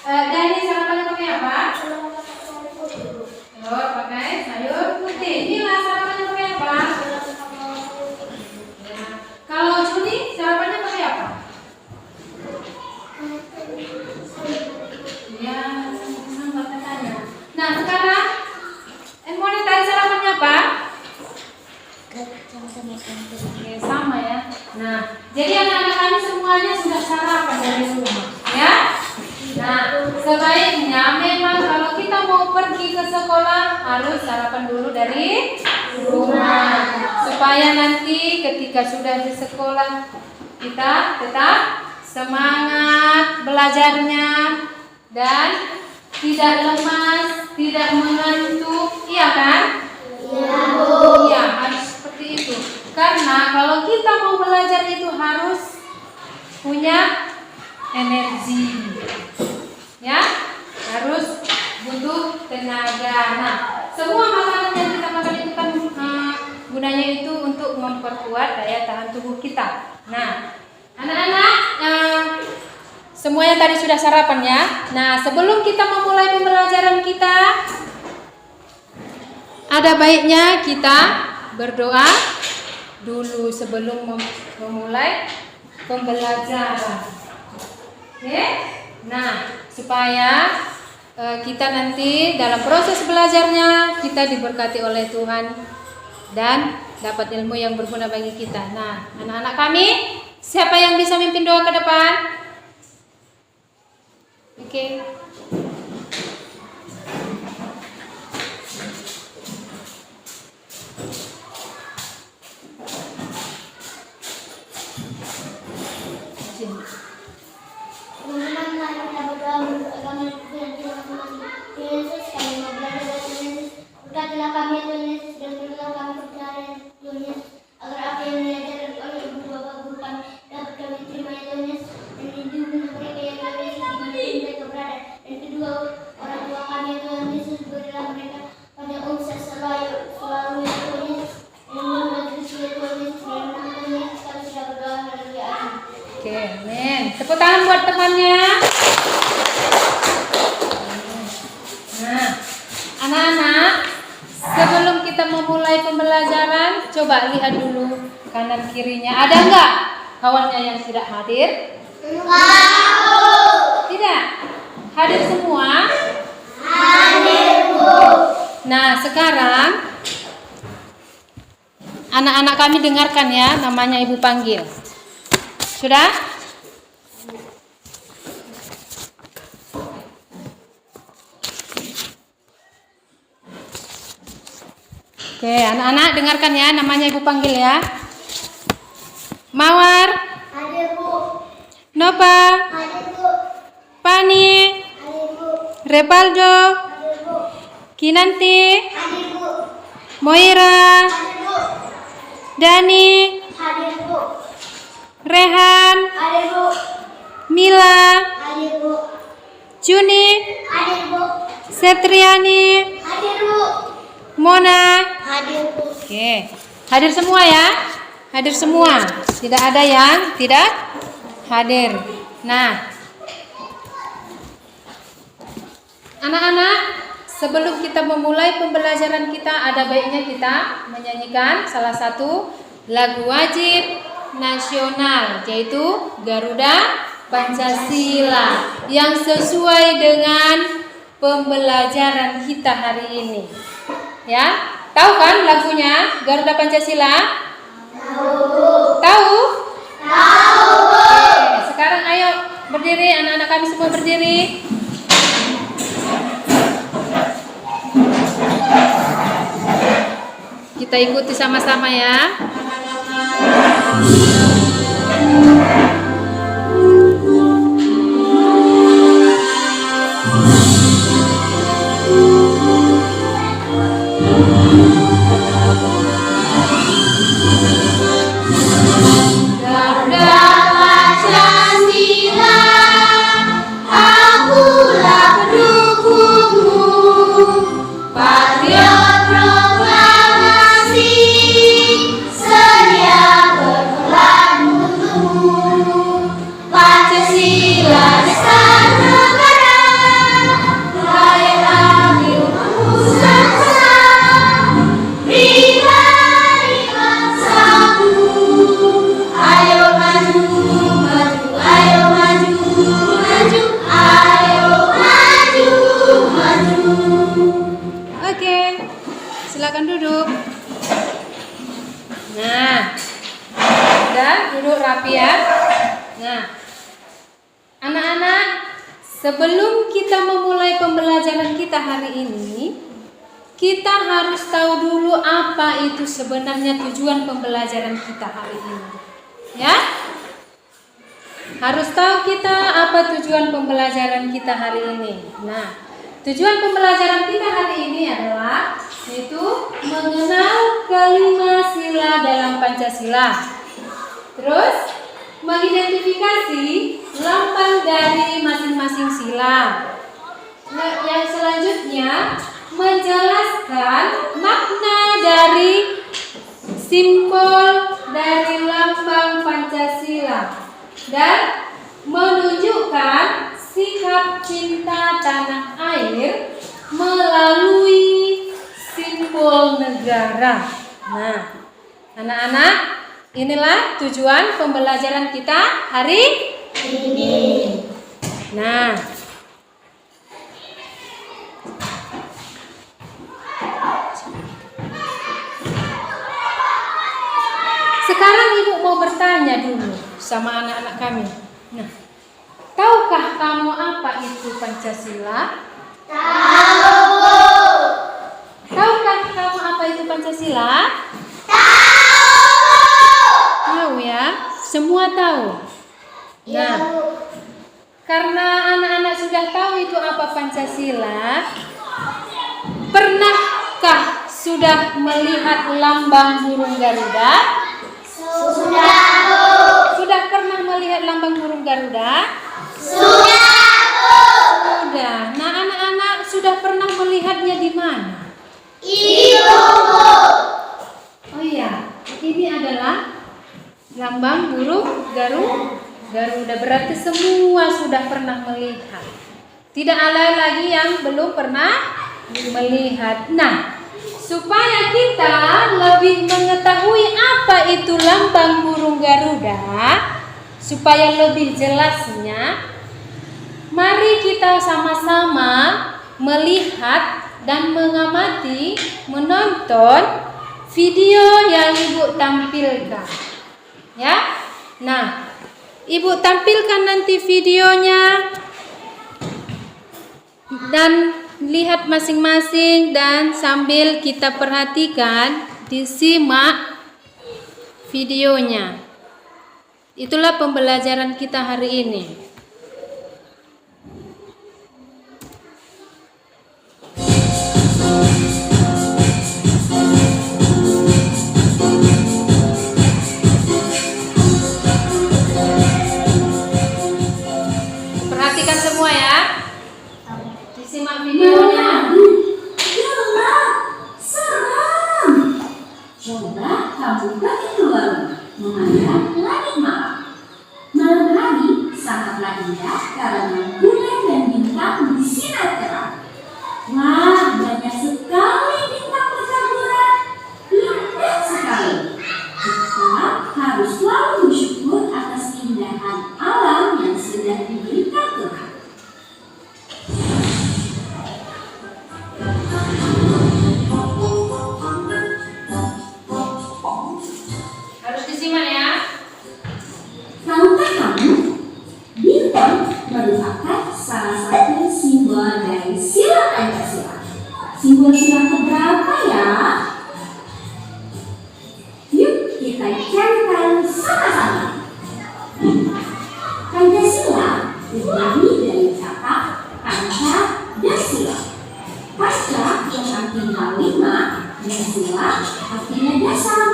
Dani sarapannya pakai apa? Oh, pakai sayur putih. Mila sarapannya pakai apa? Ya. Kalau Juni sarapannya pakai apa? Ya, senang banget tanya. Nah, sekarang Moni tadi sarapannya apa? Oke, sama ya. Nah, jadi anak-anak kami semuanya sudah sarapan dari rumah, ya. Nah, sebaiknya memang kalau kita mau pergi ke sekolah harus sarapan dulu dari rumah, supaya nanti ketika sudah di sekolah kita tetap semangat belajarnya dan tidak lemas, tidak mengantuk, iya kan? Iya, Bu. Iya, harus seperti itu. Karena kalau kita mau belajar itu harus punya energi. Ya, harus butuh tenaga. Nah, semua makanan yang kita makan itu kan gunanya itu untuk memperkuat daya tahan tubuh kita. Nah, anak-anak semuanya tadi sudah sarapan ya. Nah, sebelum kita memulai pembelajaran kita, ada baiknya kita berdoa dulu sebelum memulai pembelajaran. Oke? Nah, supaya kita nanti dalam proses belajarnya kita diberkati oleh Tuhan dan dapat ilmu yang berguna bagi kita. Nah, anak-anak kami, siapa yang bisa mimpin doa ke depan? Oke. Teman-teman, mari kita berdoa untuk agama dan Tuhan Yesus. Kami mau belajar dari Tuhan Yesus. Berkatilah kami Tuhan Yesus dan berilah kami kepercayaan Tuhan Yesus, agar apa yang diajarkan oleh ibu bapak guru kami dapat kami terima ya Tuhan Yesus, dan lindungi mereka ya Tuhan Yesus dimanapun mereka berada. Dan kedua orang tua kami ya Tuhan Yesus, berilah mereka pada usaha selalu ya Tuhan Yesus, dan membantu ya Tuhan Yesus, dan nama Tuhan Yesus kami sudah berdoa. Haleluya, amin. Oke, amin. Tepuk tangan buat temannya. Nah, anak-anak, sebelum kita memulai pembelajaran, coba lihat dulu kanan kirinya. Ada nggak kawannya yang tidak hadir? Tidak. Hadir semua? Hadir, Bu. Nah, sekarang anak-anak kami dengarkan ya, namanya Ibu panggil. Sudah? Oke, anak-anak dengarkan ya, namanya Ibu panggil ya. Mawar, Hadir, Bu. Nova, Hadir, Bu. Pani, Hadir, Bu. Repaldo, Hadir, Bu. Kinanti, Hadir, Bu. Moira, Hadir, Bu. Dani, Hadir, Bu. Rehan, Hadir, Bu. Mila, Hadir, Bu. Juni, Hadir, Bu. Setriani, Hadir, Bu. Mona. Hadir, Bu. Oke, hadir semua ya. Hadir semua. Tidak ada yang tidak hadir. Nah, anak-anak, sebelum kita memulai pembelajaran kita, ada baiknya kita menyanyikan salah satu lagu wajib nasional, yaitu Garuda Pancasila, yang sesuai dengan pembelajaran kita hari ini. Ya, tahu kan lagunya Garuda Pancasila? Tahu. Tahu? Tahu. Oke, sekarang ayo berdiri, anak-anak kami semua berdiri. Kita ikuti sama-sama ya. Pancasila dasar negara, silakan duduk. Nah, udah duduk rapi ya. Nah, anak-anak, sebelum kita memulai pembelajaran kita hari ini, kita harus tahu dulu apa itu sebenarnya tujuan pembelajaran kita hari ini. Ya? Harus tahu kita apa tujuan pembelajaran kita hari ini. Nah, tujuan pembelajaran kita hari ini adalah yaitu mengenal kelima sila dalam Pancasila. Terus mengidentifikasi lambang dari masing-masing sila. Nah, yang selanjutnya menjelaskan makna dari simbol dari lambang Pancasila dan menunjukkan sikap cinta tanah air melalui simbol negara. Nah, anak-anak, inilah tujuan pembelajaran kita hari ini. Nah, sekarang ibu mau bertanya dulu sama anak-anak kami. Nah, tahukah kamu apa itu Pancasila? Tahu. Tahukah kamu apa itu Pancasila? Tahu ya? Semua tahu. Nah, karena anak-anak sudah tahu itu apa Pancasila, pernahkah sudah melihat lambang burung Garuda? Sudah. Sudah pernah melihat lambang burung Garuda? Sudah. Sudah. Nah, anak-anak sudah pernah melihatnya di mana? Ibu. Oh iya, ini adalah lambang burung Garuda. Berarti semua sudah pernah melihat. Tidak ada lagi yang belum pernah melihat. Nah, supaya kita lebih mengetahui apa itu lambang burung Garuda, supaya lebih jelasnya, mari kita sama-sama melihat dan mengamati, menonton video yang Ibu tampilkan. Ya. Nah, Ibu tampilkan nanti videonya dan lihat masing-masing dan sambil kita perhatikan, disimak videonya. Itulah pembelajaran kita hari ini. Perhatikan semua ya. Disimak videonya. Coba kamu pergi keluar rumah, memandang langit malam. Malam hari sangatlah indah karena bulan dan bintang bersinar terang. Wah, banyak sekali bintang bertaburan. Indah sekali. Kita harus selalu bersyukur atas keindahan alam yang sudah diberikan Tuhan. Harus disimak ya. Tahukah kamu, bintang merupakan salah satu simbol dari sila Pancasila. Simbol sila keberapa ya? Yuk kita cari tahu sama-sama. Pancasila terdiri dari kata panca dan sila. Panca yang artinya 5 dan sila artinya dasar.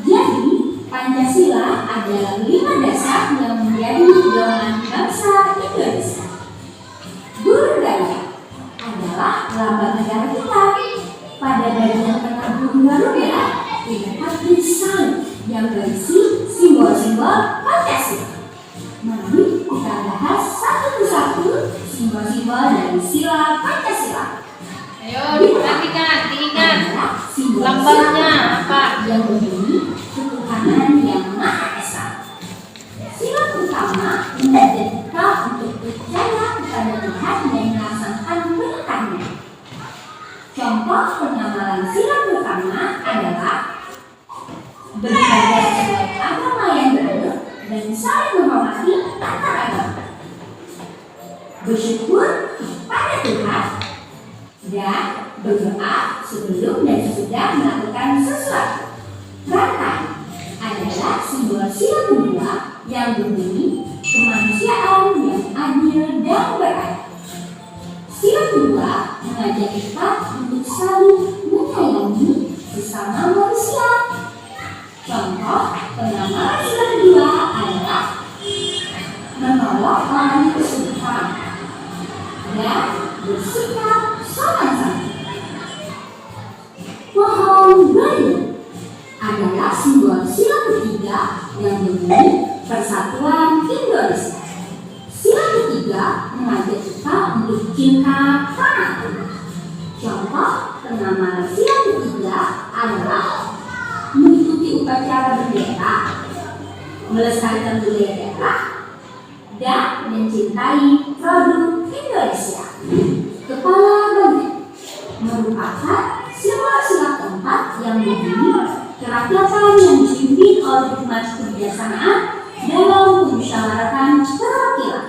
Jadi Pancasila adalah 5 dasar yang menjadi pedoman bangsa Indonesia. Burung Garuda adalah lambang negara kita. Pada bagian tengah burung Garuda terdapat desain yang berisi simbol-simbol Pancasila. Mari kita bahas satu persatu simbol-simbol dari sila Pancasila. Ayo diperhatikan, diingat lambangnya apa? Yang berbunyi ketuhanan yang Maha Esa. Sila pertama mengajak kita untuk percaya kepada Tuhan dan melaksanakan perintahnya. Contoh pengamalan sila pertama adalah beribadah sesuai agama yang benar dan saling menghormati antar agama. Bersyukur kepada Tuhan dan berdoa sebelum dan sesudah melakukan sesuatu. Rantai adalah simbol sila kedua yang berbunyi kemanusiaan yang adil dan beradab. Sila kedua mengajak kita untuk saling menyayangi sesama manusia. Contoh pengamal sila kedua adalah menolong orang yang kesulitan dan bersikap sopan santun. Pohon beringin adalah simbol sila ketiga yang berbunyi Persatuan Indonesia. Sila ketiga mengajak kita untuk cinta tanah air. Contoh pengamalan sila ketiga adalah mengikuti upacara bendera, melestarikan budaya daerah, dan mencintai produk Indonesia. Kepala bagian merupakan simbol sila keempat yang berbunyi kerakyatan yang dipimpin oleh hikmat kebijaksanaan dalam pemusyawaratan perwakilan.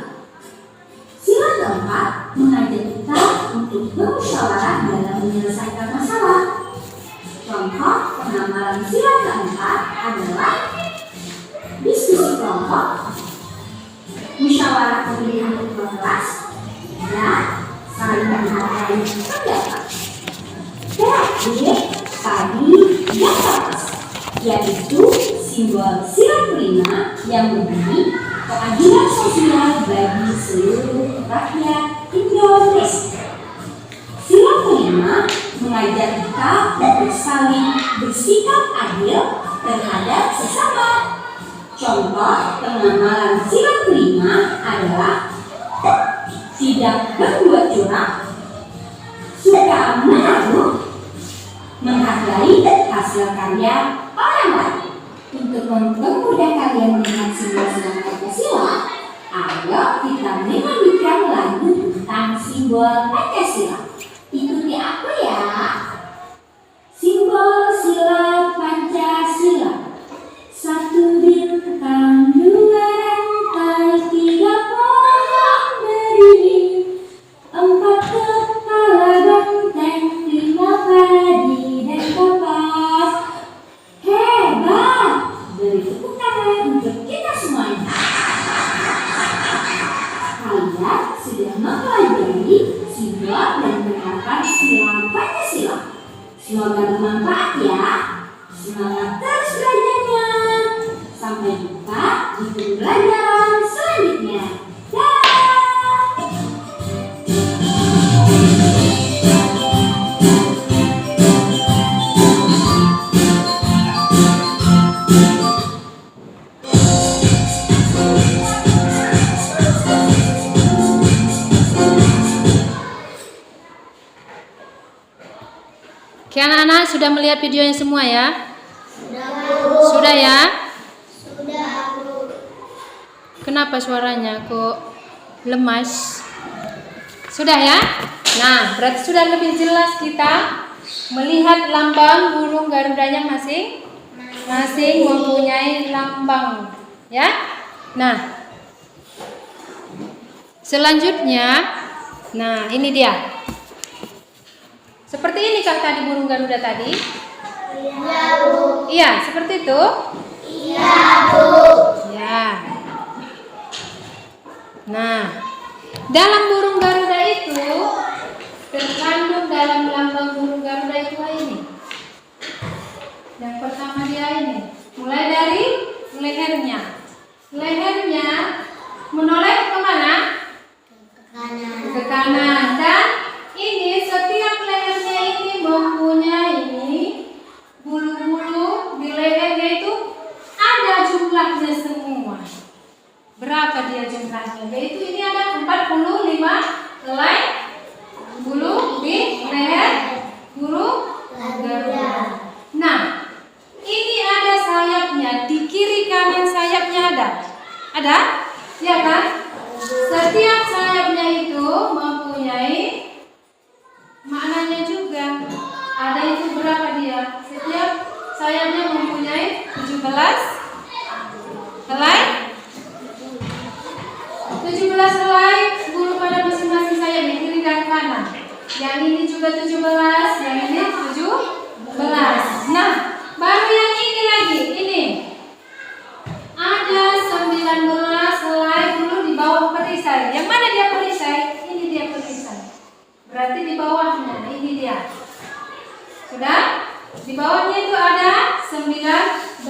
Sila keempat mengajak kita untuk bermusyawarah dalam menyelesaikan masalah. Contoh pengamalan sila keempat adalah diskusi kelompok, musyawarah pemilihan ketua kelas, dan saling menghargai pendapat. Terakhir, tadi yang atas, yaitu simbol sila kelima yang berbunyi keadilan sosial bagi seluruh rakyat Indonesia. Sila kelima mengajak kita untuk saling bersikap adil terhadap sesama. Contoh pengamalan sila kelima adalah tidak berbuat curang, suka menaruh, menghargai hasil karya orang lain. Untuk mempermudah kalian melihat simbol-simbol Pancasila, ayo kita melanjutkan lagi tentang simbol Pancasila. Ikuti aku ya. Simbol sila Pancasila. 1 bintang, 2 rantai, 3 pohon berdiri, 4 kepala benteng, 5 padi dan kapas. Hebat! Beri tepuk tangan untuk kita semuanya. Kalian sudah mempelajari simbol dan penerapan sila Pancasila. Semoga bermanfaat ya. Semangat terus belajarnya. Sampai jumpa di pembelajaran selanjutnya. Oke anak-anak sudah melihat videonya semua ya? Sudah ya? Sudah, Bu. Kenapa suaranya kok lemas? Sudah ya? Nah, berarti sudah lebih jelas kita melihat lambang burung garudanya masing-masing mempunyai lambang ya. Nah, selanjutnya, nah ini dia. Seperti ini kah tadi burung garuda tadi? Iya, Bu. Iya, seperti itu? Iya, Bu. Ya. Nah, dalam burung garuda itu terkandung dalam lambang burung garuda itu ini. Yang pertama dia ini. Mulai dari lehernya. Lehernya menoleh kemana? Ke kanan. Dan ini setiap lehernya ini mempunyai bulu-bulu di lehernya itu ada jumlahnya semua. Berapa dia jumlahnya? Yaitu ini ada 45 helai bulu di leher burung garuda. Nah, ini ada sayapnya di kiri kanan sayapnya ada. Ada? Ya kan? Setiap sayapnya itu mempunyai sayapnya mempunyai 17 helai. 17 helai bulu pada masing-masing sayap yang kiri dan kanan. Yang ini juga 17, yang ini 17. Nah, baru yang ini lagi, ini. Ada 19 helai bulu di bawah perisai. Yang mana dia perisai? Ini dia perisai. Berarti di bawahnya, ini dia. Sudah? Di bawahnya itu ada 19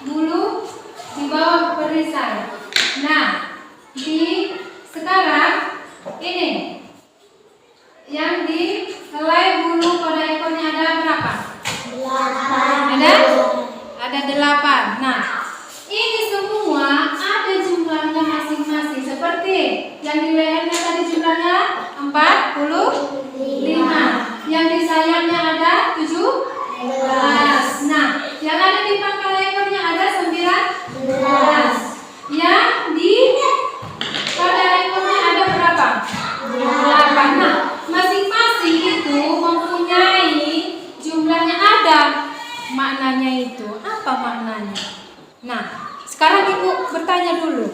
bulu di bawah perisai. Nah, sekarang ini yang di helai bulu pada ekornya ada berapa? 8. Ada 8. Nah, ini semua ada jumlahnya masing-masing. Seperti yang di lehernya tadi jumlahnya 45. Yang di sayapnya ada 17. Nah, yang ada di pangkal ekornya ada 19. Yang di pada ekornya ada berapa? 8. Nah, masing-masing itu mempunyai jumlahnya ada. Maknanya itu apa maknanya? Nah, sekarang Ibu bertanya dulu.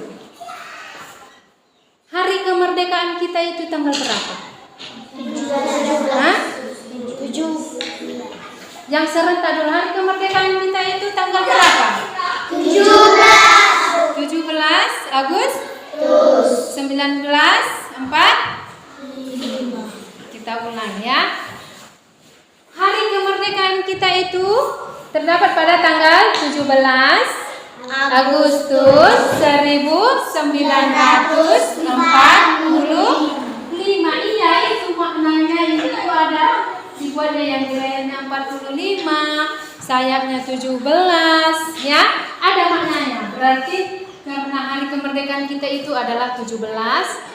Hari kemerdekaan kita itu tanggal berapa? 7. Yang serentak dulu, hari kemerdekaan kita itu tanggal berapa? 17 Agustus 1945. Kita ulang ya. Hari kemerdekaan kita itu terdapat pada tanggal 17 Agustus 1945. Iya, itu maknanya. Itu ada dibuatnya yang di lehernya 45, sayapnya 17 ya. Ada maknanya. Berarti karena hari kemerdekaan kita itu adalah 17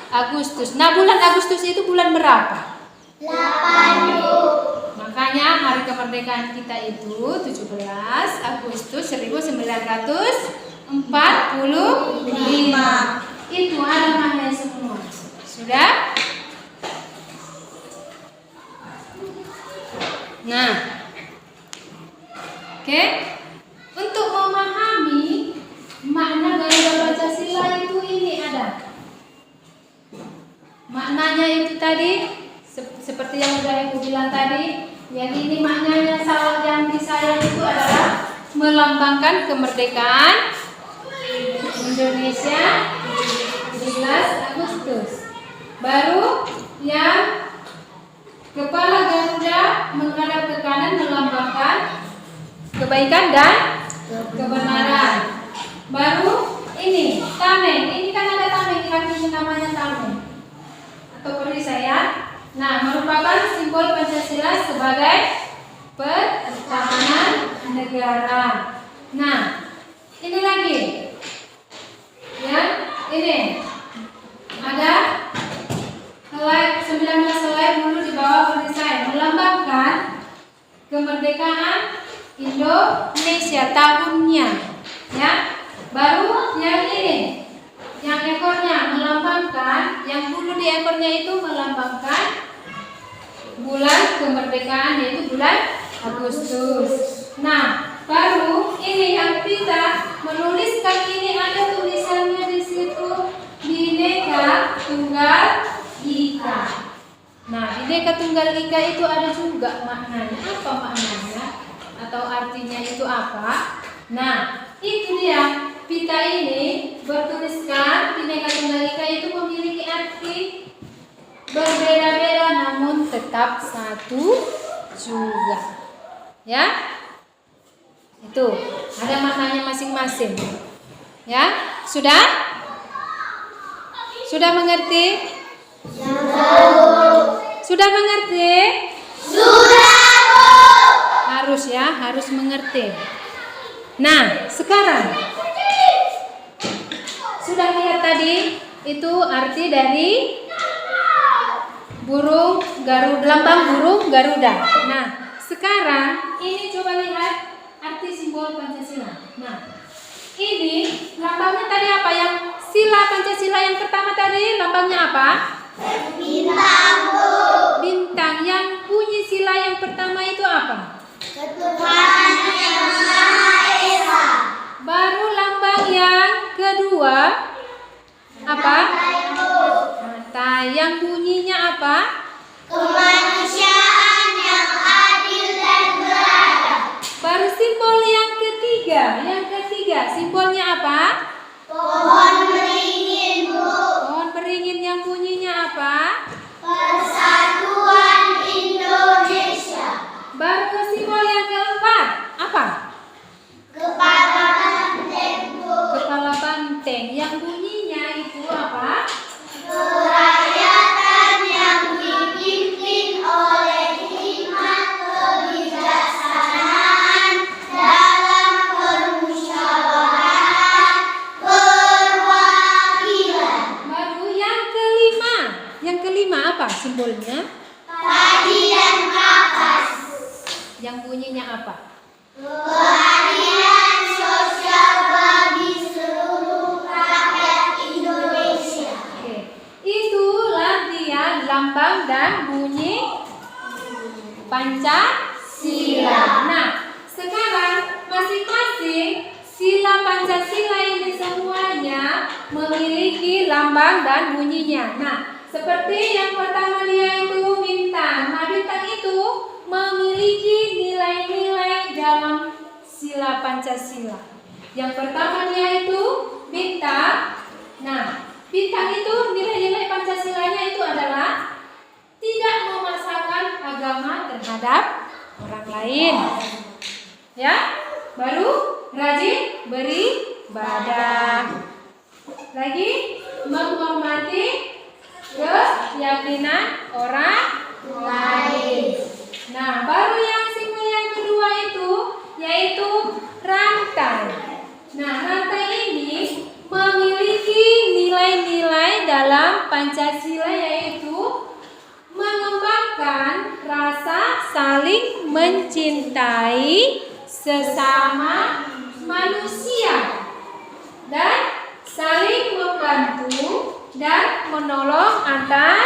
Agustus. Nah, bulan Agustus itu bulan berapa? 8. Makanya hari kemerdekaan kita itu 17 Agustus 1945. Itu ada maknanya semua. Sudah? Nah, oke. Untuk memahami makna Garuda Pancasila itu ini ada. Maknanya itu tadi seperti yang sudah aku bilang tadi. Yang ini maknanya yang di sayap itu adalah melambangkan kemerdekaan Indonesia 17 Agustus. Baru yang kepala Garuda menghadap ke kanan melambangkan kebaikan dan kebenaran. Baru ini tameng. Ini kan ada tameng di kakinya, namanya tameng atau perisai ya. Nah, merupakan simbol Pancasila sebagai pertahanan negara. Nah, ini lagi. Ya, ini ada helai 19 helai bulu di bawah perisai melambangkan kemerdekaan Indonesia tahunnya. Ya. Baru yang ini, yang ekornya melambangkan, yang bulu di ekornya itu melambangkan bulan kemerdekaan, yaitu bulan Agustus. Nah, baru ini yang kita menuliskan ini ada tulisannya di situ, Bhinneka Tunggal Ika. Nah, Bhinneka Tunggal Ika itu ada juga maknanya. Apa maknanya? Atau artinya itu apa? Nah, itu dia. Pita ini bertuliskan Bhinneka Tunggal Ika itu memiliki arti berbeda-beda namun tetap satu juga. Ya? Itu ada maknanya masing-masing. Ya? Sudah? Sudah mengerti? Sudah mengerti? Sudah, Bu. Harus ya, harus mengerti. Nah, sekarang sudah lihat tadi itu arti dari burung Garuda, lambang burung Garuda. Nah, sekarang ini coba lihat arti simbol Pancasila. Nah, ini lambangnya tadi apa? Yang sila Pancasila yang pertama tadi lambangnya apa? Bintang, Bu. Bintang. Yang bunyi sila yang pertama itu apa? Ketuhanan yang apa? Kemanusiaan yang adil dan beradab. Baru simbol yang ketiga, simbolnya apa? Pohon beringin, Bu. Pohon beringin yang bunyinya apa? Persatuan Indonesia. Baru simbol yang keempat, apa? Kepala banteng, Bu. Kepala banteng yang bunyinya itu apa? Kerakyatan yang dipimpin oleh hikmat kebijaksanaan dalam permusyawaratan perwakilan. Baru yang kelima apa simbolnya? Padi dan kapas. Yang bunyinya apa? Keadilan sosial bagi seluruh rakyat Indonesia. Oke, itulah dia lambang dan bunyi Pancasila. Nah, sekarang masing-masing sila Pancasila ini semuanya memiliki lambang dan bunyinya. Nah, seperti yang pertama dia itu bintang. Nah, bintang itu memiliki nilai-nilai dalam sila Pancasila. Yang pertama dia itu bintang. Nah, bintang itu nilai-nilai Pancasilanya itu adalah tidak memaksakan agama terhadap orang lain. Ya, baru rajin beribadah. Lagi menghormati keyakinan orang lain. Nah, baru yang simbol yang kedua itu yaitu rantai. Nah, rantai ini memiliki nilai-nilai dalam Pancasila yaitu mengembangkan rasa saling mencintai sesama manusia dan saling membantu dan menolong antar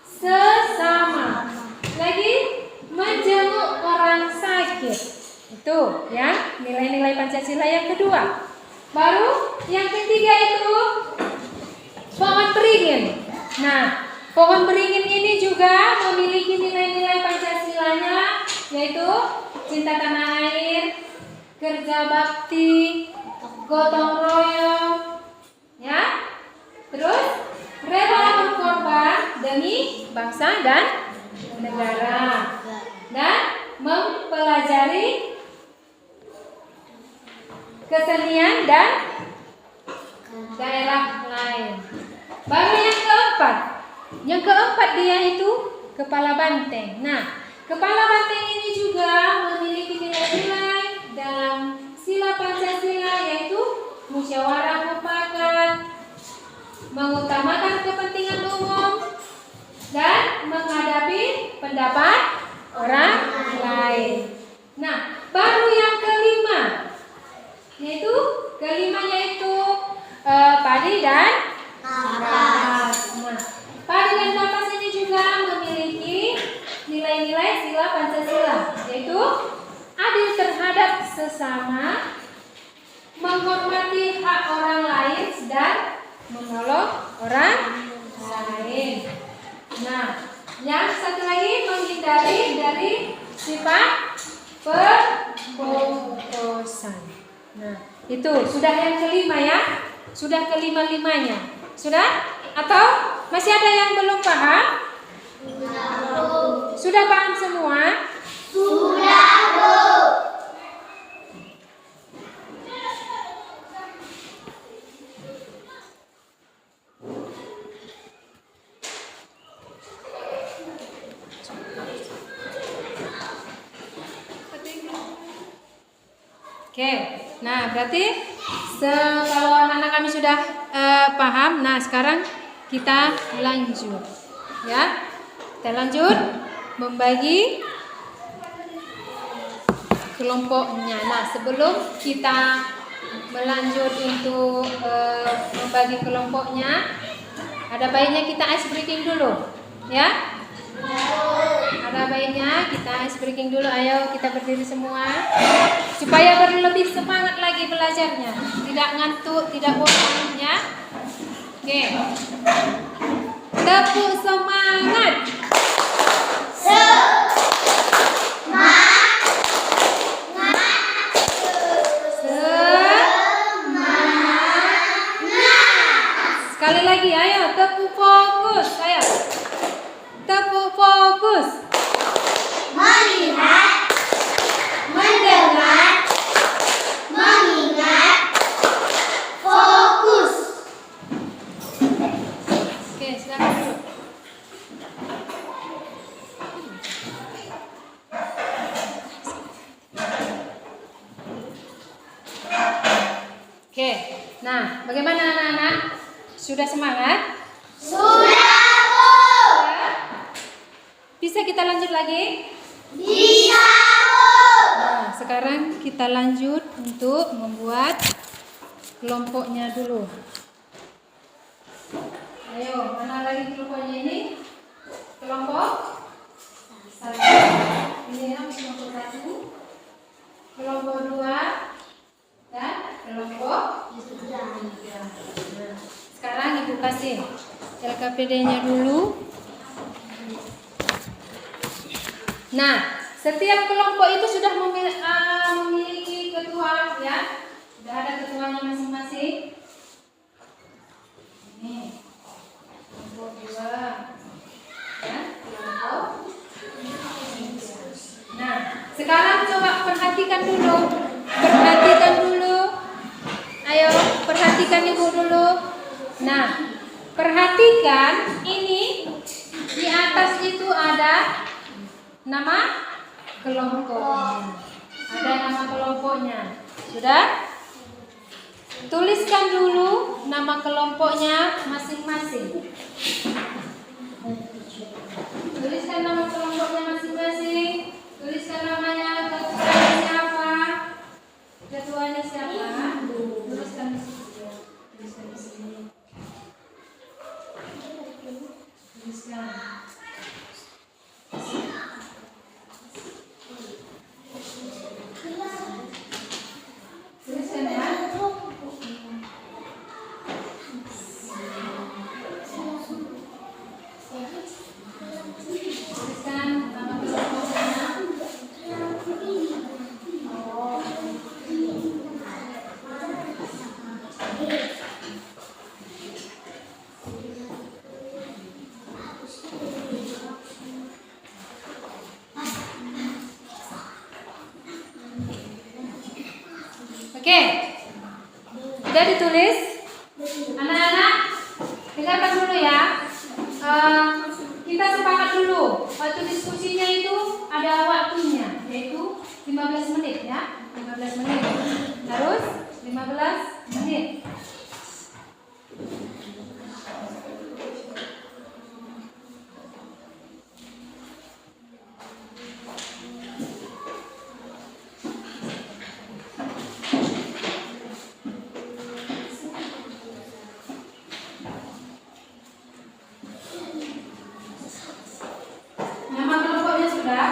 sesama. Lagi menjenguk orang sakit. Itu ya nilai-nilai Pancasila yang kedua. Baru yang ketiga itu pohon beringin. Nah, pohon beringin ini juga memiliki nilai-nilai Pancasilanya yaitu cinta tanah air, kerja bakti, gotong royong, ya. Terus rela berkorban demi bangsa dan negara dan mempelajari kesenian dan daerah lain. Baru yang keempat dia itu kepala banteng. Nah, kepala banteng ini juga memiliki nilai-nilai dalam sila Pancasila yaitu musyawarah mufakat, mengutamakan kepentingan umum dan menghadapi pendapat orang lain. Nah, baru yang kelima yaitu padi dan kapas. Nah, padi dan kapas ini juga memiliki nilai-nilai sila Pancasila yaitu adil terhadap sesama, menghormati hak orang lain dan menolong orang lain. Nah, yang satu lagi menghindari dari sifat perkosaan. Nah, itu sudah yang kelima ya. Sudah kelima-limanya. Sudah? Atau masih ada yang belum paham? Sudah paham semua? Sudah, Bu. Oke, nah berarti kalau anak-anak kami sudah paham, nah sekarang kita lanjut, ya. Kita lanjut membagi kelompoknya. Nah, sebelum kita melanjut untuk membagi kelompoknya, ada baiknya kita ice breaking dulu, ya. Ada baiknya kita ice breaking dulu. Ayo kita berdiri semua supaya berlebih semangat lagi belajarnya, tidak ngantuk, tidak bosan ya. Oke. Tepuk semangat. Sekali lagi, ayo tepuk fokus, ayo. Tepuk fokus. Melihat, mendengar, mengingat, fokus. Oke, silakan duduk. Oke, nah bagaimana anak-anak? Sudah semangat? Sudah, Bu. Bisa kita lanjut lagi? Bisa, Bu. Nah, sekarang kita lanjut untuk membuat kelompoknya dulu. Ayo, mana lagi kelompoknya ini? Kelompok satu. Ini yang kelompok satu. Kelompok dua. Dan kelompok tiga. Nah, sekarang Ibu kasih LKPD-nya dulu. Nah, setiap kelompok itu sudah memiliki ketua, ya. Sudah ada ketuanya masing-masing. Ini kelompok dua, ya, kelompok. Nah, sekarang coba perhatikan dulu. Perhatikan dulu. Ayo, perhatikan Ibu dulu. Nah, perhatikan ini di atas itu ada nama kelompoknya. Ada nama kelompoknya. Sudah? Tuliskan dulu nama kelompoknya masing-masing. Tuliskan nama kelompoknya masing-masing. Tuliskan namanya, ketuanya siapa? Ketuanya siapa? Tuliskan di sini. Tuliskan di sini. Tuliskan. Tuliskan ya. Tuliskan nama kelompoknya. Oke, sudah ditulis? Anak-anak, dengarkan dulu ya. Kita sepakat dulu. Waktu diskusinya itu ada waktunya, yaitu 15 menit ya. 15 menit. Harus 15 menit. Nama kelompoknya sudah?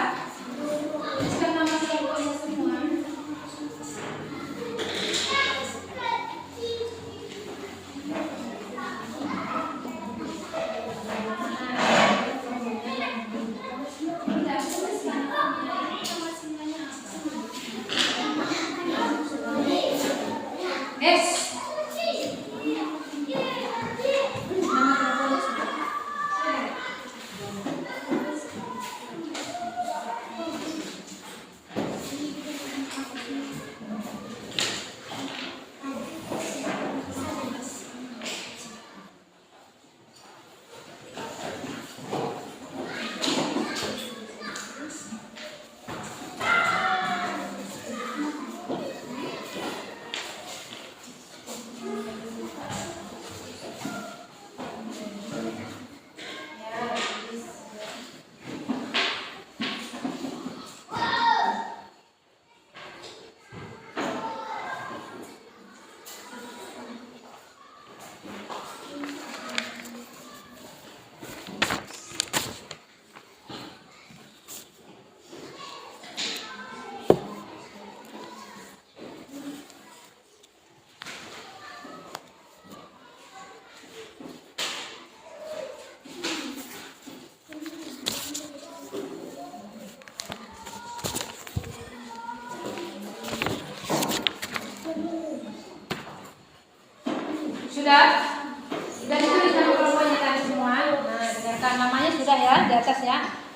Tuliskan nama kelompoknya semua.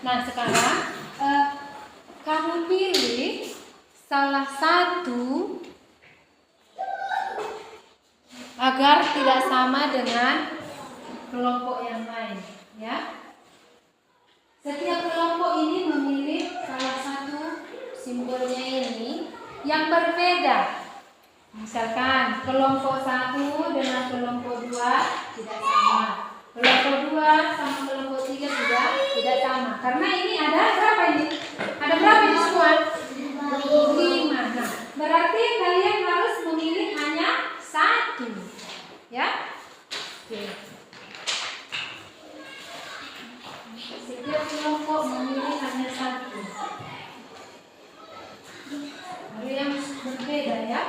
Nah sekarang kamu pilih salah satu agar tidak sama dengan kelompok yang lain, ya. Setiap kelompok ini memilih salah satu simbolnya ini yang berbeda. Misalkan kelompok 1 dengan kelompok 2 tidak sama. Kelompok 2 sama kelompok 3 juga tidak sama. Karena ini ada berapa ini? Ada berapa ini semua? 5. Nah, berarti kalian harus memilih hanya 1. Ya? Oke. Setiap kelompok memilih hanya 1. Ada yang berbeda ya.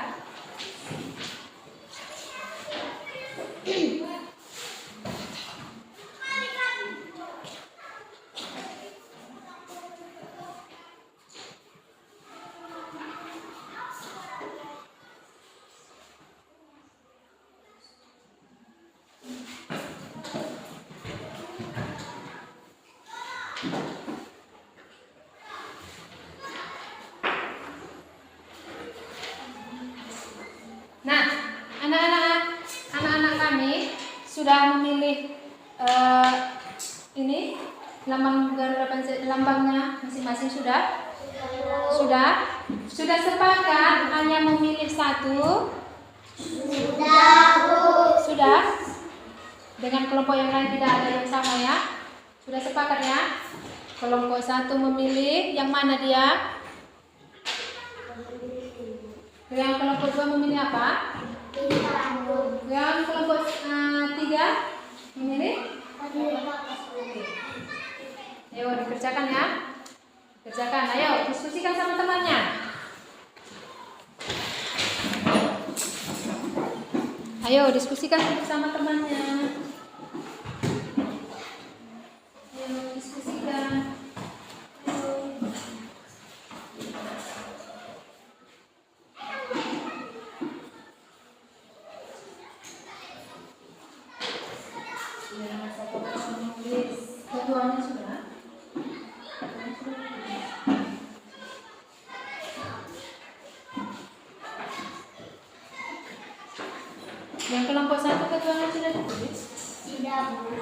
Nah, anak-anak kami sudah memilih ini lambangnya masing-masing sudah sepakat hanya memilih 1. Sudah dengan kelompok yang lain tidak ada yang sama ya. Sudah sepakat ya. Kelompok 1 memilih yang mana dia? Yang kelompok 2 memilih apa? Yang kelompok 3 memilih? Ayo dikerjakan ya. Kerjakan, ayo diskusikan sama temannya. Ayo diskusikan sama temannya. Ayo diskusikan. Ketuanya sudah. Yang kelompok 1 ketuanya sudah ditulis? Tidak, Bu.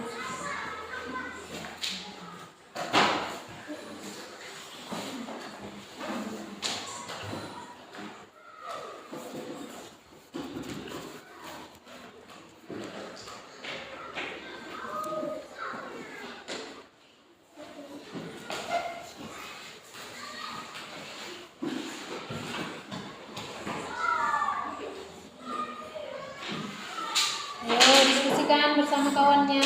Ayo diskusikan bersama kawannya.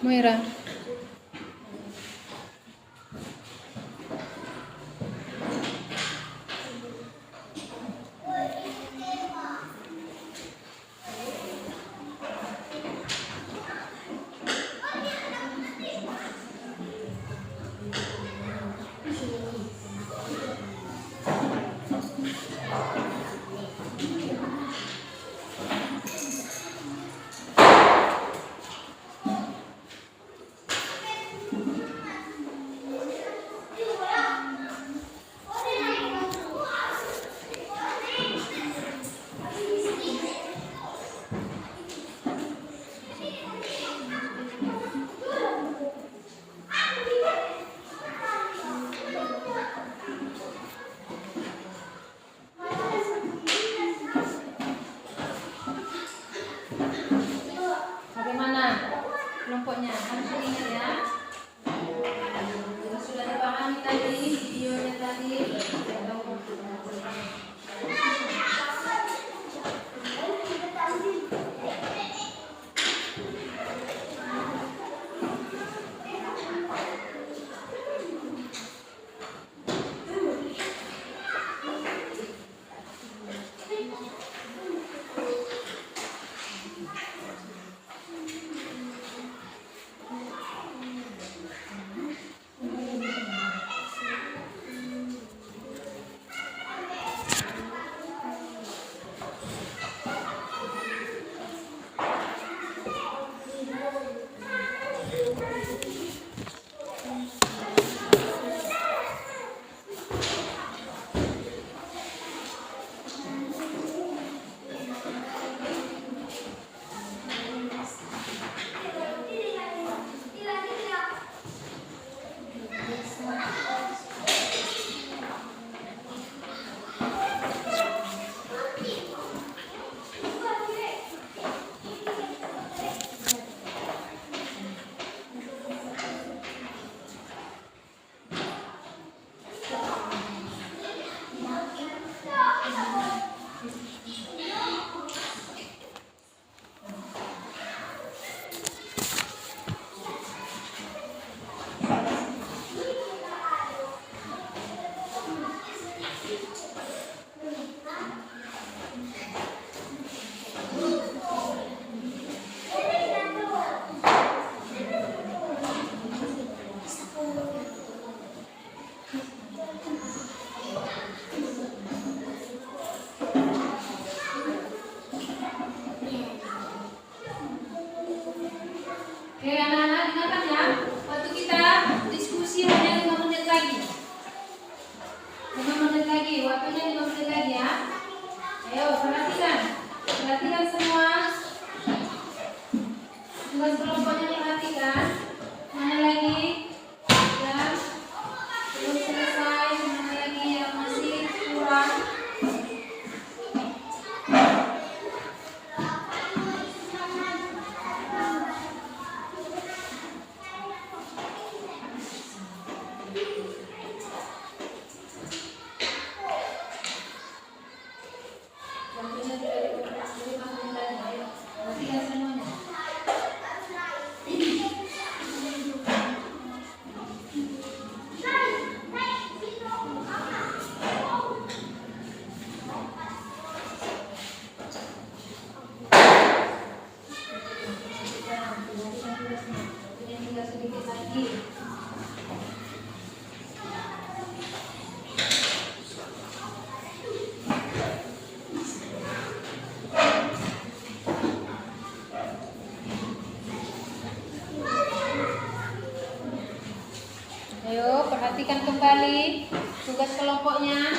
Moira. Bagaimana kelompoknya? Harus diingat ya. Sudah dipahami tadi videonya tadi. Oke anak-anak, dengarkan ya. Waktu kita diskusi hanya 5 menit lagi. 5 menit lagi, waktunya 5 menit lagi ya. Ayo perhatikan. Perhatikan semua. Tugas kelompoknya diperhatikan. Mana lagi? Ya. Belum selesai. Mana lagi yang masih kurang? Waktunya sudah 5 menit lagi. Ayo, perhatikan semuanya. Waktunya tinggal sedikit lagi. Ayo perhatikan kembali tugas kelompoknya.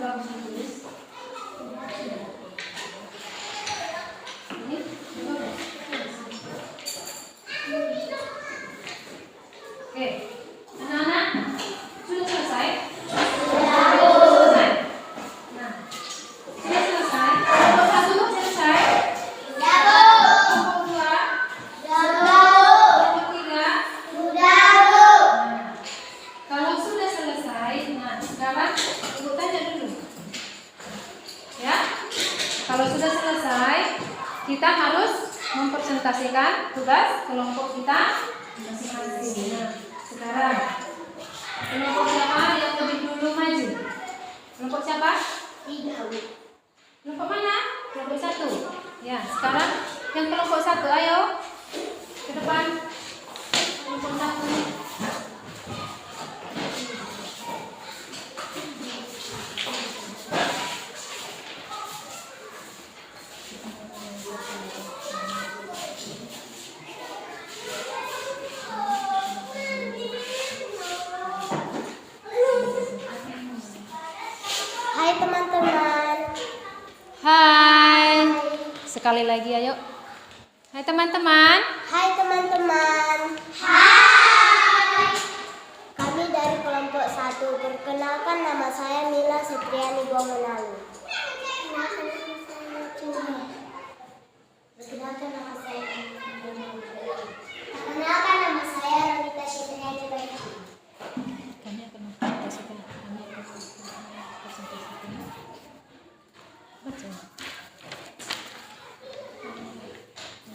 bagus ditulis. Ini bagus. Oke, anak-anak sudah selesai? Sudah selesai. Nah, sudah selesai. Kelompok 1 selesai. Kelompok 2, kelompok 3. Nah, kalau sudah selesai, nah sekarang ibu tanya dulu. Ya, kalau sudah selesai, kita harus mempresentasikan tugas kelompok kita masing-masing. Nah, sekarang kelompok siapa yang lebih dulu maju? Kelompok siapa? Kelompok mana? Kelompok 1. Ya, sekarang yang kelompok 1, ayo ke depan. Kelompok 1. Hai teman-teman. Hai. Sekali lagi ayo. Hai teman-teman. Hai teman-teman. Hai. Kami dari kelompok 1. Perkenalkan, nama saya Mila Setriani Gomenalu. Perkenalkan, nama saya Perkenalkan, nama saya Ronita Setriani Baiki. Kami akan mempresentasikan. Baca.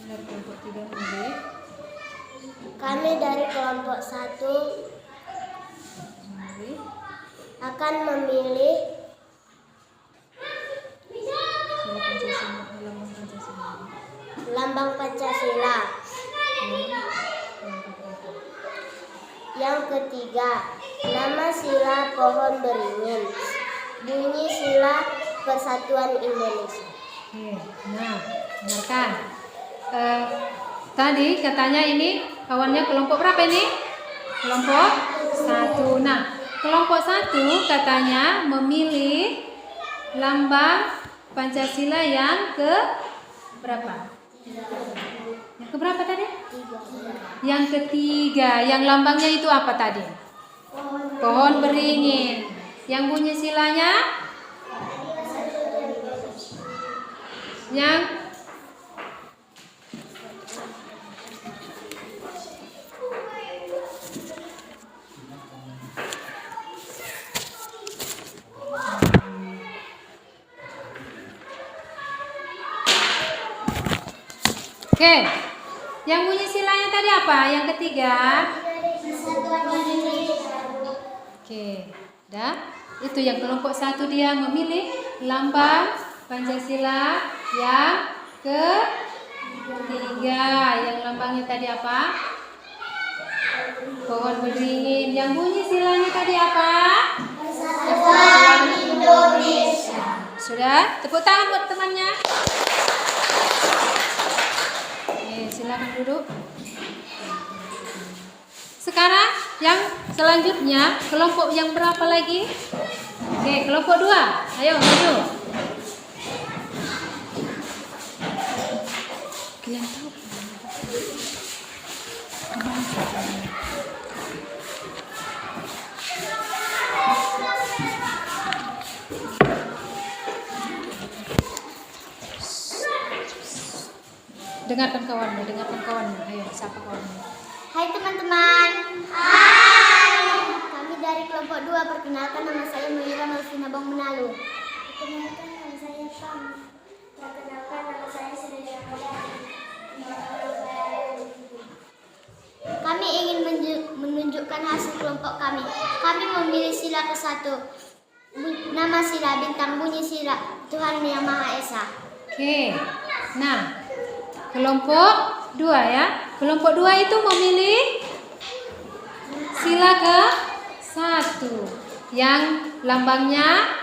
Dari kelompok 3 memilih. Kami dari kelompok 1 akan memilih lambang Pancasila. Yang ketiga, nama sila pohon beringin. Bunyi sila Persatuan Indonesia. Oke, nah, dengarkan. Tadi katanya ini kawannya kelompok berapa ini? Kelompok 1. Nah, kelompok 1 katanya memilih lambang Pancasila yang ke berapa? Yang ke berapa tadi? Yang ketiga. Yang lambangnya itu apa tadi? Pohon beringin. Yang bunyi silanya? Yang Oke. Yang bunyi silanya tadi apa? Yang ketiga? Persatuan Indonesia. Oke. Dah. Itu yang kelompok 1 dia memilih lambang Pancasila yang ketiga. Yang lambangnya tadi apa? Pohon beringin. Yang bunyi silanya tadi apa? Persatuan Indonesia. Sudah? Tepuk tangan buat temannya. Oke, silakan duduk. Sekarang yang selanjutnya kelompok yang berapa lagi? Oke, kelompok 2. Ayo maju. Kalian tahu? Dengarkan kawanmu. Ayo, siapa kawanmu? Hai teman-teman. Hai. Kami dari kelompok 2. Perkenalkan, nama saya Melira Malvina Bang Menalu. Perkenalkan, nama saya Pam. Perkenalkan, nama saya Sri Kami ingin menunjukkan hasil kelompok kami. Kami memilih sila ke-1. Nama sila, bintang, bunyi sila, Tuhan Yang Maha Esa. Oke. Nah, kelompok 2 ya. Kelompok 2 itu memilih sila ke-1 yang lambangnya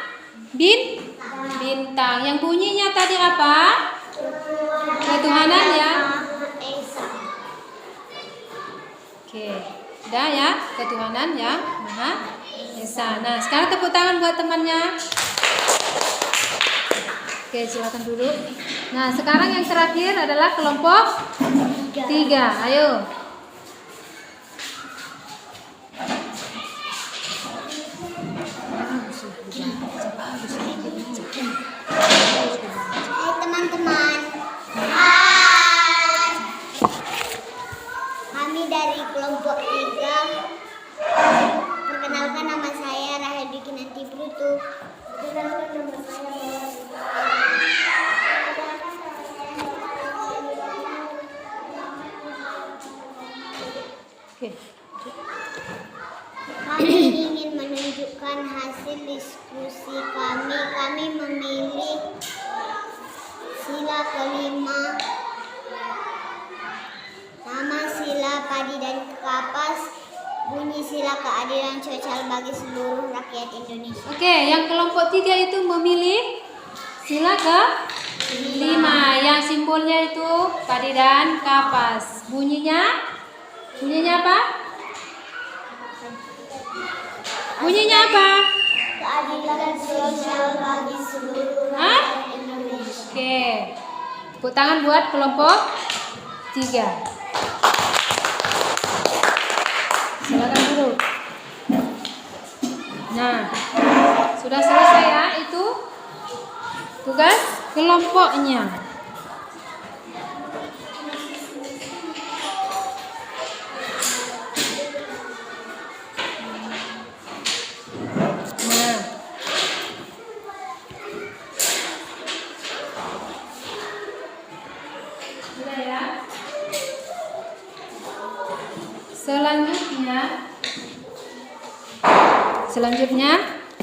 bintang. Yang bunyinya tadi apa? Ketuhanan yang Esa. Oke. Udah ya, ketuhanan yang Maha Esa. Nah, sekarang tepuk tangan buat temannya. Oke, silakan duduk. Nah, sekarang yang terakhir adalah kelompok 3. Ayo. Hai teman-teman. Hai. Kami dari kelompok 3. Perkenalkan, nama saya Rahel Dikinanti Brutu. Perkenalkan, nama saya Oke. Kami ingin menunjukkan hasil diskusi kami. Kami memilih sila kelima. Nama sila padi dan kapas. Bunyi sila keadilan sosial bagi seluruh rakyat Indonesia. Oke, yang kelompok 3 itu memilih sila ke 5 yang simbolnya itu padi dan kapas. Bunyinya apa? Bunyinya apa? Keadilan sosial bagi seluruh Hah? rakyat Indonesia. Oke. Tepuk tangan buat kelompok 3. Silakan duduk. Nah, sudah selesai ya itu tugas kelompoknya. Nah, sudah ya. Selanjutnya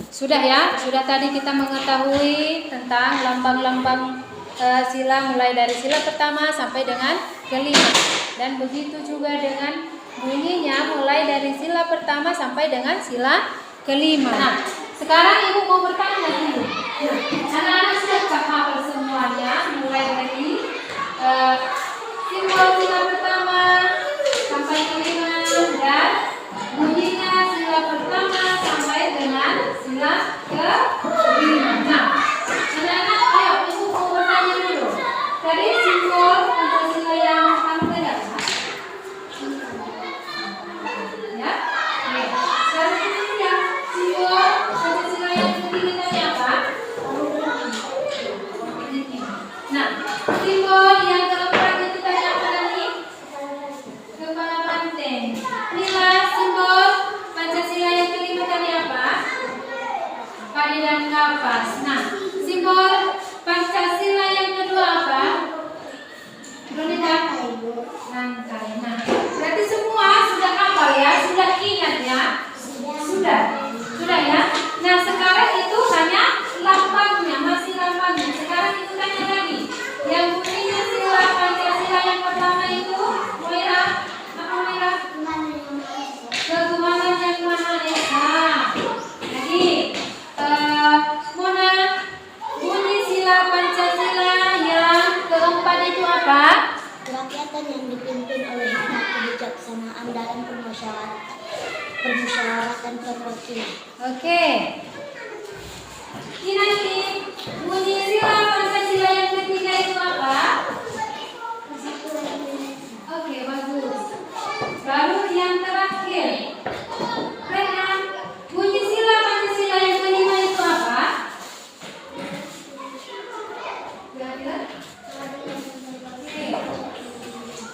sudah ya, sudah tadi kita mengetahui tentang lambang-lambang sila mulai dari sila pertama sampai dengan kelima, dan begitu juga dengan bunyinya mulai dari sila pertama sampai dengan sila kelima. Nah, sekarang ibu mau bertanya dulu. Anak-anak sudah hafal semuanya mulai dari simbol sila pertama sampai kelima dan bunyinya sila pertama sampai dengan sila kelima. Nah, anak-anak, ayo ibu mau bertanya dulu. Tadi simbol Pancasila yang kamu dengar, ya? Oke. Sekarang ini ya, simbol Pancasila yang ketiga tadi apa? Nah, simbol yang keempat itu tadi apa tadi? Kepala banteng. Inilah simbol Pancasila yang kelima tadi apa? Padi dan kapas. Nah, simbol Pancasila yang kedua apa? Bernita? Rangkai. Nah, berarti semua sudah hafal ya? Sudah ingat ya? Sudah ya? Nah, sekarang itu hanya lambangnya, masih lambangnya. Sekarang itu tanya lagi. Yang bunyinya sila Pancasila yang pertama itu, Moira, apa Moira? Ketuhanan yang Maha Esa. Jadi, Mona, bunyi sila Pancasila yang keempat itu apa? Kerakyatan yang dipimpin oleh hikmat kebijaksanaan dalam permusyawaratan perwakilan. Oke. Ini nanti bunyi sila Pancasila yang ketiga itu apa? Oke, bagus. Baru yang terakhir. Rehan, bunyi sila Pancasila yang kelima itu apa? Kira-kira? Oke.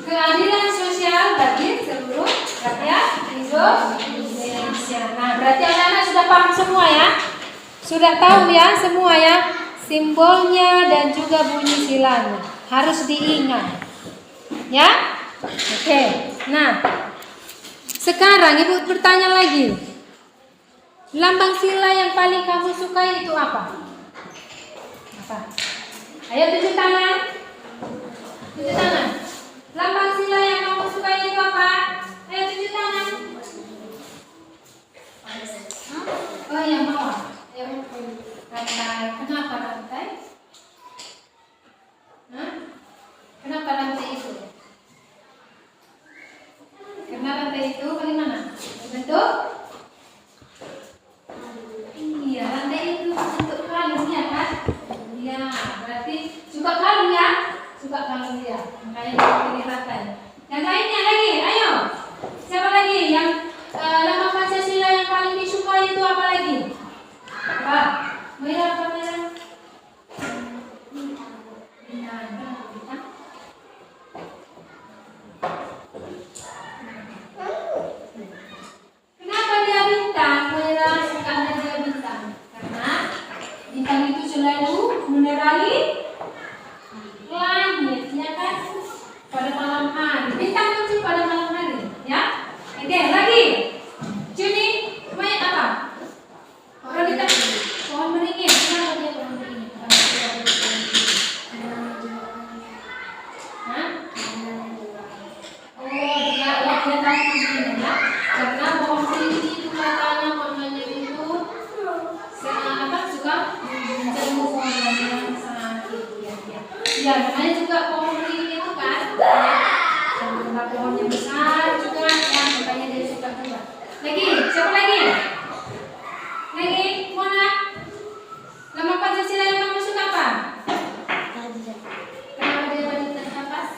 Keadilan sosial bagi seluruh rakyat Indonesia. Nah, berarti anak-anak sudah paham semua ya? Sudah tahu ya semua ya? Simbolnya dan juga bunyi silanya. Harus diingat. Ya? Oke. Nah, sekarang ibu bertanya lagi. Lambang sila yang paling kamu sukai itu apa? Apa? Ayo tunjuk tangan. Tunjuk tangan. Lambang sila yang kamu sukai itu apa? Ayo tunjuk tangan. Oh, yang bawah. Ayo. Rantai. Kenapa rantai? Hah? Kenapa rantai itu? Karena rantai itu bagaimana? Bentuk? Iya, rantai itu bentuk kalung ya kan? Iya. selalu menerangi langit, ya kan? Pada malam hari, bintang muncul pada malam hari, ya. Oke, lagi. Juni, main apa? Orang kita pohon beringin. Kenapa dia pohon beringin? Hah? Oh, dia tahu namanya, ya. Karena pohon beringin itu katanya mamanya itu suka mencari pohon yang sakit, ya. Ya, namanya juga pohon beringin itu kan, ya. Karena pohonnya besar juga, ya, makanya dia suka juga. Lagi, siapa lagi? Lagi, mana? Nama Pancasila yang kamu suka apa? Kenapa dia Padi dan Kapas?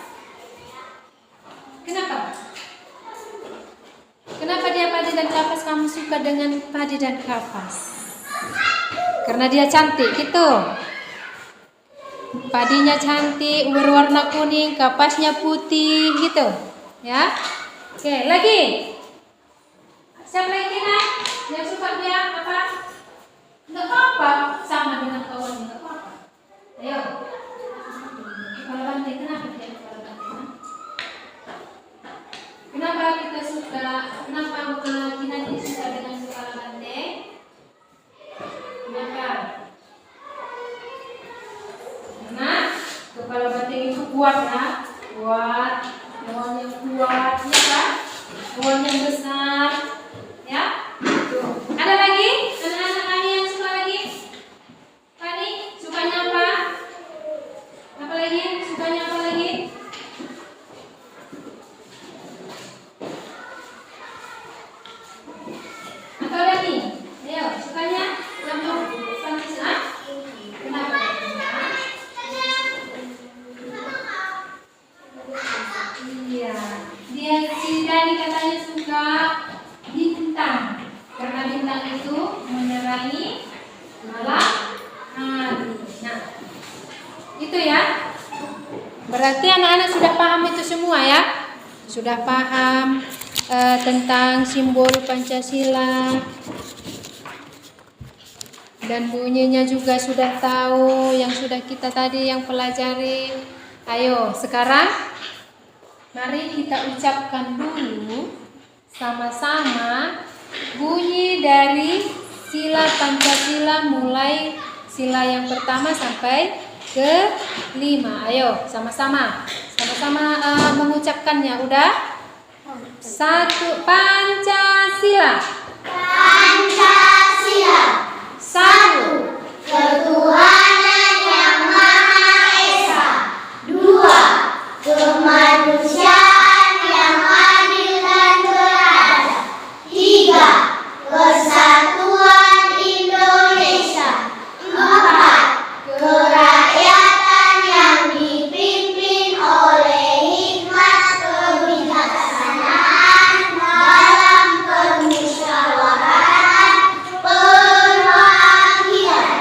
Kenapa? Kenapa dia Padi dan Kapas kamu suka dengan Padi dan Kapas? Karena dia cantik gitu. Padinya cantik, berwarna kuning, kapasnya putih gitu. Ya. Oke, lagi. Siapa lagi nak? Yang suka dia apa? Enggak apa-apa, sama dengan kawan enggak apa-apa. Ayo. Kepala banteng, kenapa dia kepala banteng? Kenapa kita suka? Kenapa kita suka dengan kepala banteng? Kenapa? Karena kepala banteng itu kuat ya, kuat, pohon yang kuat, ya kan? Pohon yang besar, ya. Tuh. Ada lagi? Anak-anak kami yang suka lagi? Pani, sukanya apa? Apa lagi? Sukanya apa lagi? Apa lagi? Ayo, sukanya campur Pancasila? Kenapa? Iya, dia si Dani katanya suka bintang karena bintang itu menerangi malam hari. Nah, itu ya. Berarti anak-anak sudah paham itu semua ya? Sudah paham tentang simbol Pancasila dan bunyinya juga sudah tahu yang sudah kita tadi yang pelajari. Ayo, sekarang mari kita ucapkan dulu sama-sama bunyi dari sila Pancasila mulai sila yang pertama sampai ke 5. Ayo, sama-sama mengucapkannya. Udah? 1. Pancasila. Pancasila. 1. Ketuhanan yang Maha Esa. 2. Kemanusiaan yang adil dan beradab. 3. Persatuan Indonesia. 4. Kerakyatan yang dipimpin oleh hikmat kebijaksanaan dalam permusyawaratan perwakilan.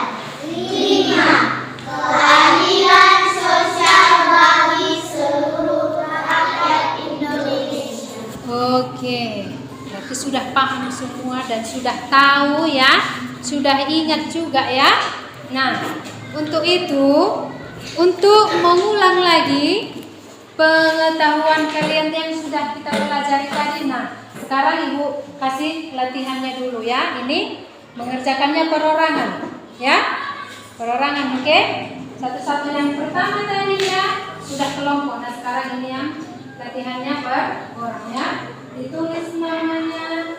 5. Keadilan sosial bagi seluruh rakyat Indonesia. Oke, berarti sudah paham semua dan sudah tahu ya, sudah ingat juga ya. Nah, untuk itu, untuk mengulang lagi pengetahuan kalian yang sudah kita pelajari tadi. Nah, sekarang Ibu kasih latihannya dulu ya. Ini mengerjakannya perorangan ya. Perorangan, oke? Satu-satu yang pertama tadi ya sudah kelompok. Nah, sekarang ini yang latihannya per orang ya. Ditulis namanya.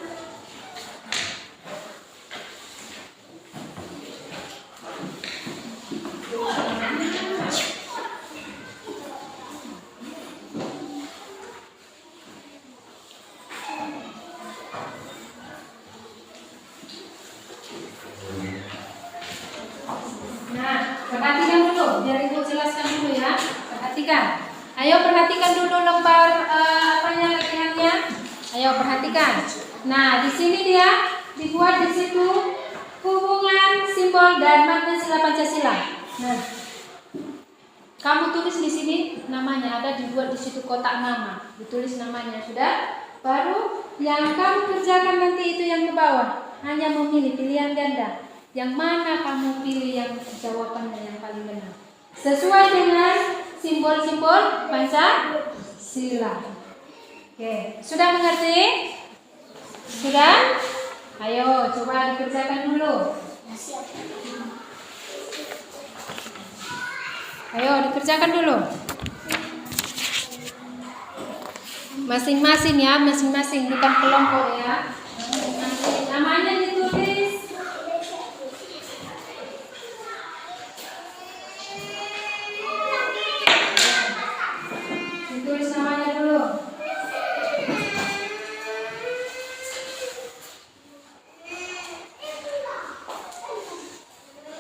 Nah, perhatikan dulu, biar Ibu jelaskan dulu ya. Perhatikan. Ayo perhatikan dulu lembar apanya latihannya. Ayo perhatikan. Nah, di sini dia dibuat di situ hubungan, simbol dan makna sila Pancasila. Nah, kamu tulis di sini namanya, ada dibuat di situ kotak nama, ditulis namanya sudah. Baru yang kamu kerjakan nanti itu yang ke bawah, hanya memilih pilihan ganda. Yang mana kamu pilih yang jawabannya yang paling benar? Sesuai dengan simbol-simbol Pancasila. Oke, sudah mengerti? Sudah? Ayo, coba dikerjakan dulu. Ayo, dikerjakan dulu. Masing-masing ya, masing-masing, bukan kelompok ya. Masing-masing. Namanya ditulis. Ditulis namanya dulu.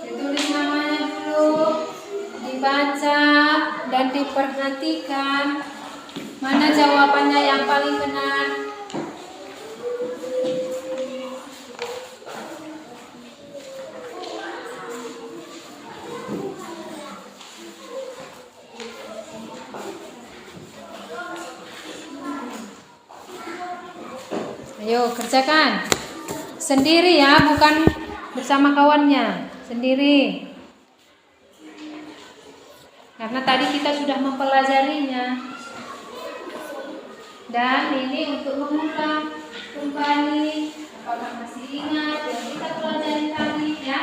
Ditulis namanya dulu. Dibaca dan diperhatikan. Mana jawabannya yang paling benar? Ayo kerjakan. Sendiri ya, bukan bersama kawannya. Sendiri. Karena tadi kita sudah mempelajarinya. Dan ini untuk mengulang kembali, apakah masih ingat yang kita pelajari tadi ya?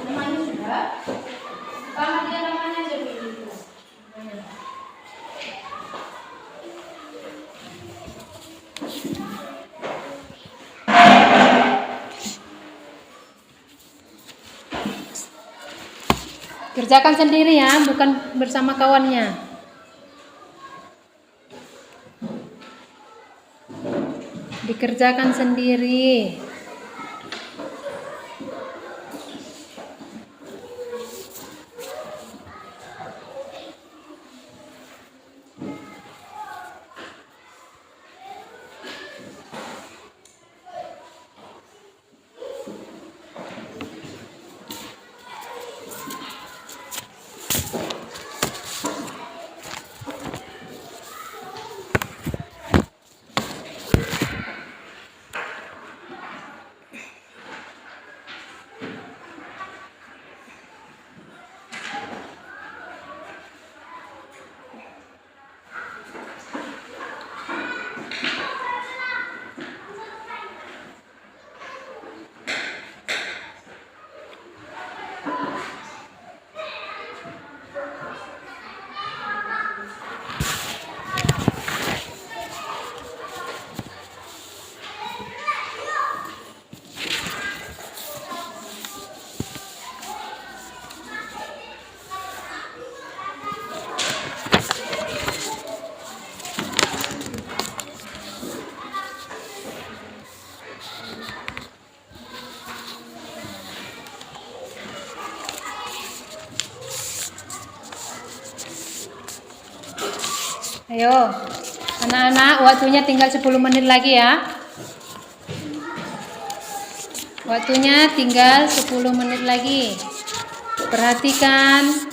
Namanya sudah? Kalau dia namanya aja dulu. Kerjakan sendiri ya, bukan bersama kawannya. Dikerjakan sendiri. Ayo, anak-anak, waktunya tinggal 10 menit lagi ya. Waktunya tinggal 10 menit lagi. Perhatikan.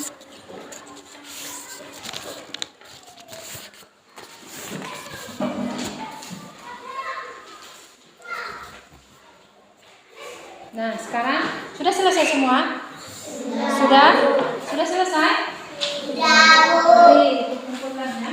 Nah, sekarang sudah selesai semua? Sudah? Sudah selesai? Oke, kumpulkan ya.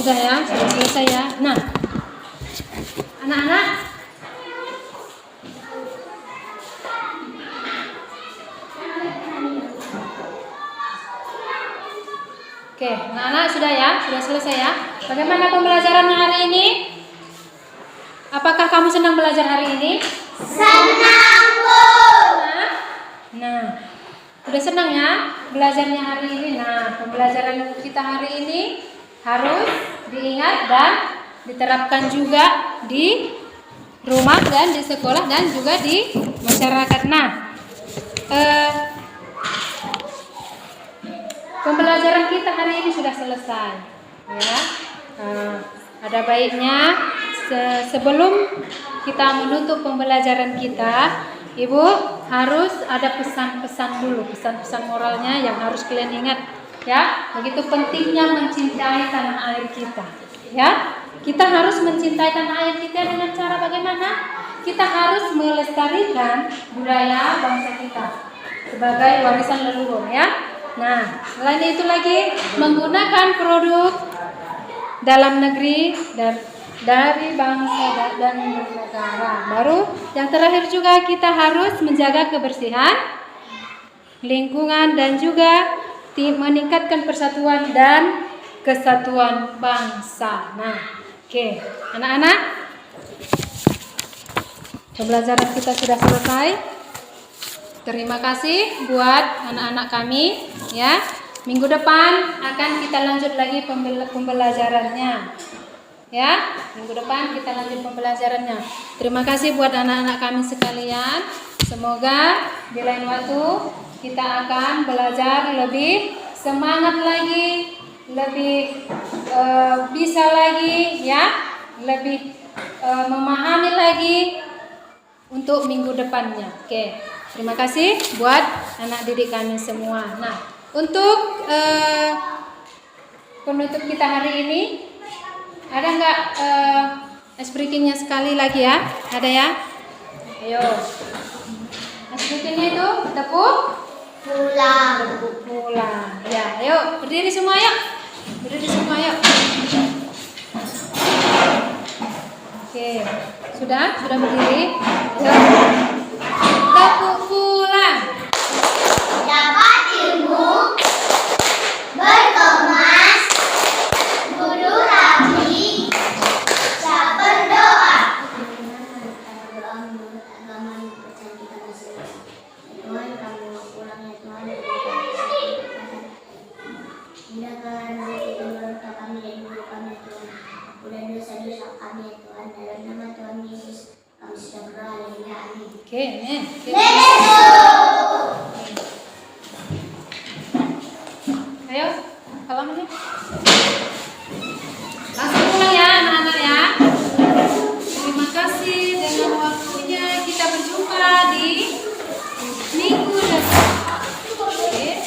Sudah ya, sudah selesai ya. Nah, anak-anak, oke, anak-anak sudah sudah selesai ya. Bagaimana pembelajaran hari ini? Apakah kamu senang belajar hari ini? Senang, Bu. Nah, udah senang ya belajarnya hari ini. Nah, pembelajaran kita hari ini harus diingat dan diterapkan juga di rumah dan di sekolah dan juga di masyarakat. Nah, pembelajaran kita hari ini sudah selesai, ya. Ada baiknya sebelum kita menutup pembelajaran kita, Ibu harus ada pesan-pesan dulu, pesan-pesan moralnya yang harus kalian ingat, ya. Begitu pentingnya mencintai tanah air kita, ya. Kita harus mencintai tanah air kita dengan cara bagaimana? Kita harus melestarikan budaya bangsa kita sebagai warisan leluhur, ya. Nah, selain itu lagi menggunakan produk dalam negeri dan dari bangsa dan negara. Baru yang terakhir juga kita harus menjaga kebersihan lingkungan dan juga meningkatkan persatuan dan kesatuan bangsa. Nah, oke, anak-anak, pembelajaran kita sudah selesai. Terima kasih buat anak-anak kami, ya. Minggu depan akan kita lanjut lagi pembelajarannya. Ya, minggu depan kita lanjut pembelajarannya. Terima kasih buat anak-anak kami sekalian. Semoga di lain waktu kita akan belajar lebih semangat lagi, lebih bisa lagi, ya, lebih memahami lagi untuk minggu depannya. Oke, terima kasih buat anak didik kami semua. Nah, untuk penutup kita hari ini, ada nggak ice breakingnya sekali lagi ya? Ada ya? Ayo. Ice breakingnya itu tepuk Pulang. pulang. Ya, ayo berdiri semua yuk. Berdiri semua yuk. Oke, sudah berdiri. Ayo. Tepuk pulang. Dapat ilmu, berkemas, guru rapi, tak berdoa. Berdoa menurut agama yang dipercaya masing-masing. Tuhan, kami mau pulang ya Tuhan. Hindahkan rezeki keluarga kami dan guru kami ya Tuhan. Udah dosa-dosa kami ya Tuhan. Dalam nama Tuhan Yesus kami sudah berdoa. Haleluya. Amin. Oke, amin. Oke. Ayo, kalau ini langsung pulang ya anak-anak ya. Terima kasih dengan waktunya, kita berjumpa di minggu depan. Oke.